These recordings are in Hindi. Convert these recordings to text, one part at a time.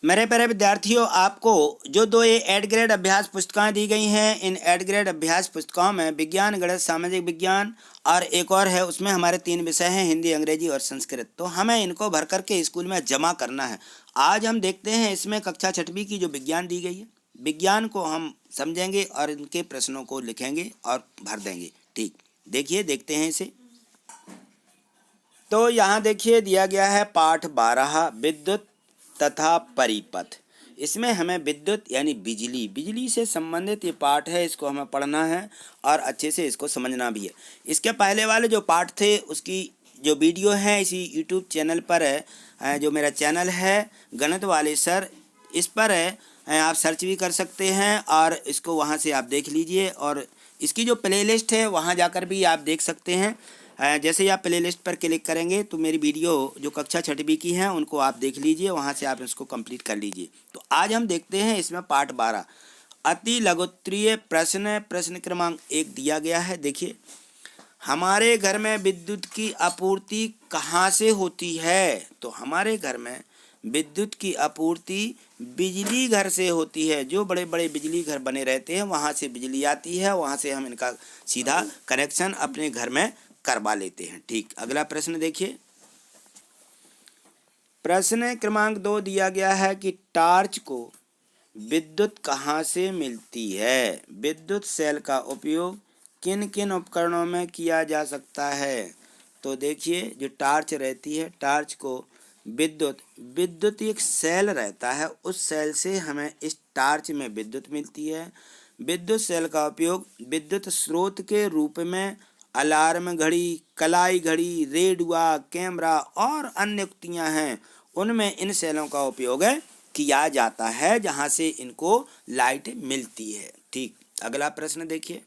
मेरे प्यारे विद्यार्थियों, आपको जो दो ये एड ग्रेड अभ्यास पुस्तिकाएं दी गई हैं, इन एड ग्रेड अभ्यास पुस्तिकाओं में विज्ञान, गणित, सामाजिक विज्ञान और एक और है, उसमें हमारे 3 विषय हैं, हिंदी, अंग्रेजी और संस्कृत। तो हमें इनको भर करके स्कूल में जमा करना है। आज हम देखते हैं इसमें कक्षा 6वीं की जो विज्ञान दी गई है, विज्ञान को हम समझेंगे और इनके प्रश्नों को लिखेंगे और भर देंगे। ठीक, देखिए, देखते हैं इसे। तो यहाँ देखिए दिया गया है पाठ 12 विद्युत तथा परिपथ। इसमें हमें विद्युत यानी बिजली से संबंधित ये पाठ है, इसको हमें पढ़ना है और अच्छे से इसको समझना भी है। इसके पहले वाले जो पाठ थे उसकी जो वीडियो है इसी यूट्यूब चैनल पर है, जो मेरा चैनल है गणित वाले सर, इस पर आप सर्च भी कर सकते हैं और इसको वहाँ से आप देख लीजिए। और इसकी जो प्लेलिस्ट है वहाँ जाकर भी आप देख सकते हैं। जैसे ही आप प्ले लिस्ट पर क्लिक करेंगे तो मेरी वीडियो जो कक्षा 6वीं की हैं उनको आप देख लीजिए, वहाँ से आप इसको कंप्लीट कर लीजिए। तो आज हम देखते हैं इसमें पाठ 12 अति लघुत्तरीय प्रश्न। प्रश्न क्रमांक 1 दिया गया है। देखिए, हमारे घर में विद्युत की आपूर्ति कहाँ से होती है? तो हमारे घर में विद्युत की आपूर्ति बिजली घर से होती है। जो बड़े बड़े बिजली घर बने रहते हैं वहाँ से बिजली आती है, वहाँ से हम इनका सीधा कनेक्शन अपने घर में करवा लेते हैं। ठीक, अगला प्रश्न देखिए। प्रश्न क्रमांक 2 दिया गया है कि टॉर्च को विद्युत कहाँ से मिलती है? विद्युत सेल का उपयोग किन किन उपकरणों में किया जा सकता है? तो देखिए, जो टॉर्च रहती है, टॉर्च को विद्युत एक सेल रहता है, उस सेल से हमें इस टॉर्च में विद्युत मिलती है। विद्युत सेल का उपयोग विद्युत स्रोत के रूप में अलार्म घड़ी, कलाई घड़ी, रेडियो, कैमरा और अन्य युक्तियाँ हैं, उनमें इन सेलों का उपयोग किया जाता है, जहाँ से इनको लाइट मिलती है। ठीक, अगला प्रश्न देखिए।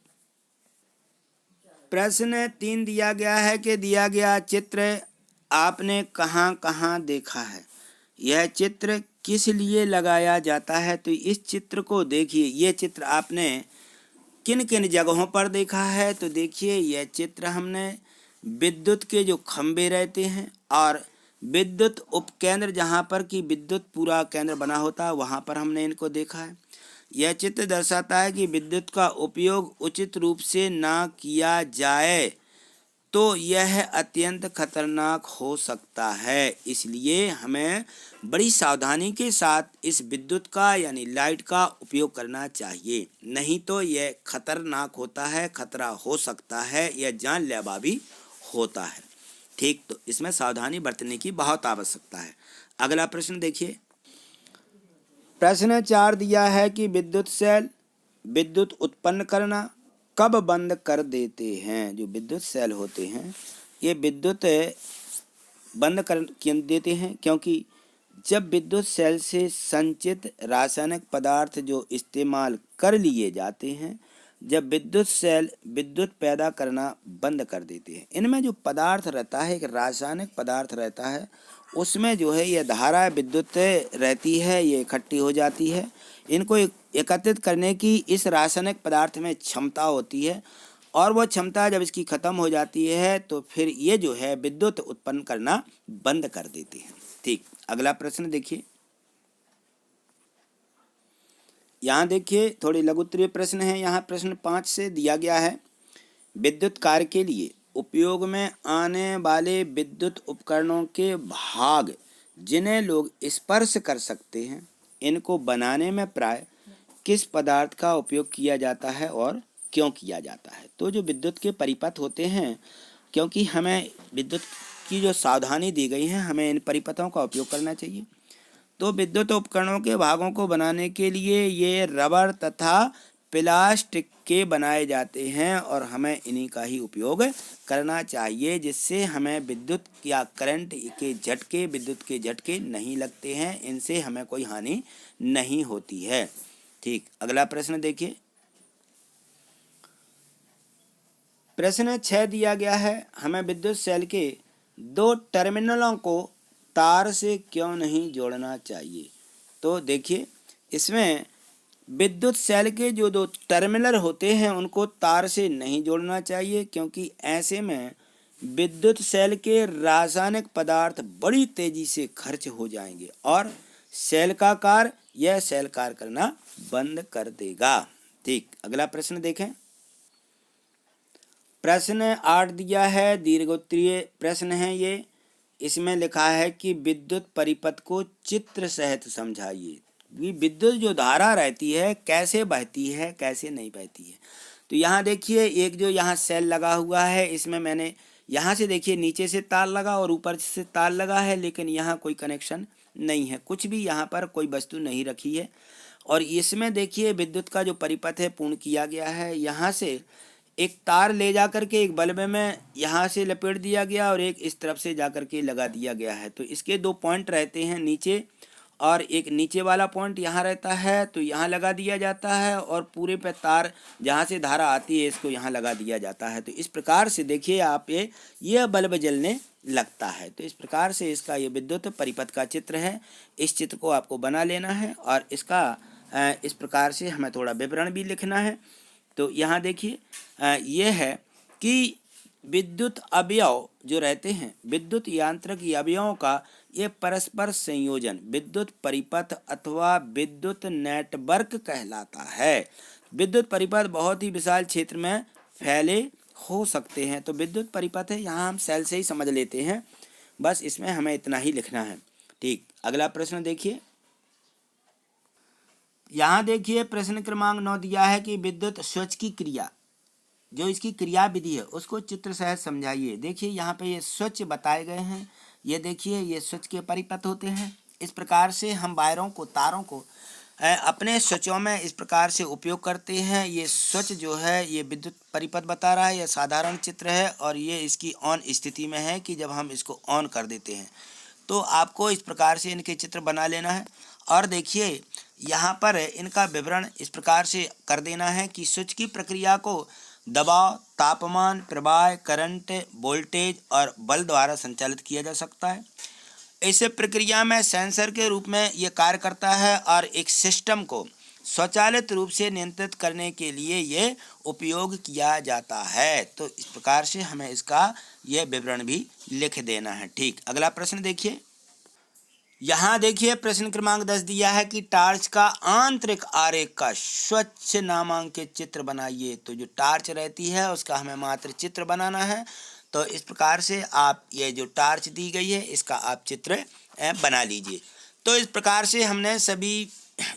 प्रश्न 3 दिया गया है कि दिया गया चित्र आपने कहाँ कहाँ देखा है? यह चित्र किस लिए लगाया जाता है? तो इस चित्र को देखिए, ये चित्र आपने किन किन जगहों पर देखा है? तो देखिए, यह चित्र हमने विद्युत के जो खंभे रहते हैं और विद्युत उपकेंद्र, जहाँ पर कि विद्युत पूरा केंद्र बना होता है, वहाँ पर हमने इनको देखा है। यह चित्र दर्शाता है कि विद्युत का उपयोग उचित रूप से ना किया जाए तो यह अत्यंत खतरनाक हो सकता है। इसलिए हमें बड़ी सावधानी के साथ इस विद्युत का यानी लाइट का उपयोग करना चाहिए, नहीं तो यह खतरनाक होता है, खतरा हो सकता है, यह जानलेवा भी होता है। ठीक, तो इसमें सावधानी बरतने की बहुत आवश्यकता है। अगला प्रश्न देखिए। प्रश्न 4 दिया है कि विद्युत सेल विद्युत उत्पन्न करना कब बंद कर देते हैं? जो विद्युत सेल होते हैं ये विद्युत बंद कर क्यों देते हैं? क्योंकि जब विद्युत सेल से संचित रासायनिक पदार्थ जो इस्तेमाल कर लिए जाते हैं, जब विद्युत सेल विद्युत पैदा करना बंद कर देते हैं, इनमें जो पदार्थ रहता है, एक रासायनिक पदार्थ रहता है, उसमें जो है ये धारा विद्युत रहती है, ये इकट्ठी हो जाती है। इनको एकत्रित करने की इस रासायनिक पदार्थ में क्षमता होती है और वह क्षमता जब इसकी ख़त्म हो जाती है तो फिर ये जो है विद्युत उत्पन्न करना बंद कर देते हैं। ठीक, अगला प्रश्न देखिए। यहाँ देखिए, थोड़ी लघुत्तरीय प्रश्न है। यहाँ प्रश्न 5 से दिया गया है, विद्युत कार्य के लिए उपयोग में आने वाले विद्युत उपकरणों के भाग जिन्हें लोग स्पर्श कर सकते हैं, इनको बनाने में प्राय किस पदार्थ का उपयोग किया जाता है और क्यों किया जाता है? तो जो विद्युत के परिपथ होते हैं, क्योंकि हमें विद्युत की जो सावधानी दी गई है, हमें इन परिपथों का उपयोग करना चाहिए। तो विद्युत उपकरणों के भागों को बनाने के लिए ये रबर तथा प्लास्टिक के बनाए जाते हैं और हमें इन्हीं का ही उपयोग करना चाहिए, जिससे हमें विद्युत या करंट के झटके, विद्युत के झटके नहीं लगते हैं, इनसे हमें कोई हानि नहीं होती है। ठीक, अगला प्रश्न देखिए। प्रश्न 6 दिया गया है, हमें विद्युत सेल के 2 टर्मिनलों को तार से क्यों नहीं जोड़ना चाहिए? तो देखिए, इसमें विद्युत सेल के जो 2 टर्मिनल होते हैं उनको तार से नहीं जोड़ना चाहिए, क्योंकि ऐसे में विद्युत सेल के रासायनिक पदार्थ बड़ी तेजी से खर्च हो जाएंगे और सेल का कार्य, यह सेल कार्य करना बंद कर देगा। ठीक, अगला प्रश्न देखें। प्रश्न 8 दिया है, दीर्घोत्तरीय प्रश्न है ये। इसमें लिखा है कि विद्युत परिपथ को चित्र सहित समझाइए। ये विद्युत जो धारा रहती है कैसे बहती है, कैसे नहीं बहती है। तो यहाँ देखिए, एक जो यहाँ सेल लगा हुआ है, इसमें मैंने यहाँ से देखिए नीचे से तार लगा और ऊपर से तार लगा है, लेकिन यहाँ कोई कनेक्शन नहीं है, कुछ भी यहाँ पर कोई वस्तु नहीं रखी है। और इसमें देखिए विद्युत का जो परिपथ है पूर्ण किया गया है। यहाँ से एक तार ले जा कर के एक बल्ब में यहाँ से लपेट दिया गया और एक इस तरफ से जा कर के लगा दिया गया है। तो इसके दो पॉइंट रहते हैं नीचे, और एक नीचे वाला पॉइंट यहाँ रहता है, तो यहाँ लगा दिया जाता है, और पूरे पे तार जहाँ से धारा आती है इसको यहाँ लगा दिया जाता है। तो इस प्रकार से देखिए आप ये बल्ब जलने लगता है। तो इस प्रकार से इसका ये विद्युत परिपथ का चित्र है। इस चित्र को आपको बना लेना है और इसका इस प्रकार से हमें थोड़ा विवरण भी लिखना है। तो यहाँ देखिए ये है कि विद्युत अवयव जो रहते हैं, विद्युत यांत्रिक अवयवों का ये परस्पर संयोजन विद्युत परिपथ अथवा विद्युत नेटवर्क कहलाता है। विद्युत परिपथ बहुत ही विशाल क्षेत्र में फैले हो सकते हैं। तो विद्युत परिपथ है, यहाँ हम सेल से ही समझ लेते हैं, बस इसमें हमें इतना ही लिखना है। ठीक, अगला प्रश्न देखिए। यहाँ देखिए प्रश्न क्रमांक 9 दिया है कि विद्युत स्विच की क्रिया, जो इसकी क्रिया विधि है उसको चित्र सहित समझाइए। देखिए यहाँ पे ये स्विच बताए गए हैं। ये देखिए ये स्विच के परिपथ होते हैं। इस प्रकार से हम वायरों को, तारों को अपने स्विचों में इस प्रकार से उपयोग करते हैं। ये स्विच जो है ये विद्युत परिपथ बता रहा है। यह साधारण चित्र है और ये इसकी ऑन स्थिति में है कि जब हम इसको ऑन कर देते हैं। तो आपको इस प्रकार से इनके चित्र बना लेना है। और देखिए यहाँ पर इनका विवरण इस प्रकार से कर देना है कि स्विच की प्रक्रिया को दबाव, तापमान, प्रवाह, करंट, वोल्टेज और बल द्वारा संचालित किया जा सकता है। इस प्रक्रिया में सेंसर के रूप में ये कार्य करता है और एक सिस्टम को स्वचालित रूप से नियंत्रित करने के लिए ये उपयोग किया जाता है। तो इस प्रकार से हमें इसका ये विवरण भी लिख देना है। ठीक, अगला प्रश्न देखिए। यहाँ देखिए प्रश्न क्रमांक 10 दिया है कि टार्च का आंतरिक आरेख का स्वच्छ नामांकित चित्र बनाइए। तो जो टार्च रहती है उसका हमें मात्र चित्र बनाना है। तो इस प्रकार से आप ये जो टार्च दी गई है इसका आप चित्र बना लीजिए। तो इस प्रकार से हमने सभी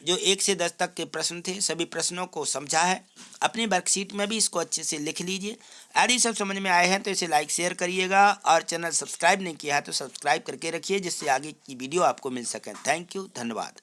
जो 1 से 10 तक के प्रश्न थे सभी प्रश्नों को समझा है। अपनी वर्कशीट में भी इसको अच्छे से लिख लीजिए। यदि सब समझ में आए हैं तो इसे लाइक शेयर करिएगा, और चैनल सब्सक्राइब नहीं किया है तो सब्सक्राइब करके रखिए जिससे आगे की वीडियो आपको मिल सके। थैंक यू, धन्यवाद।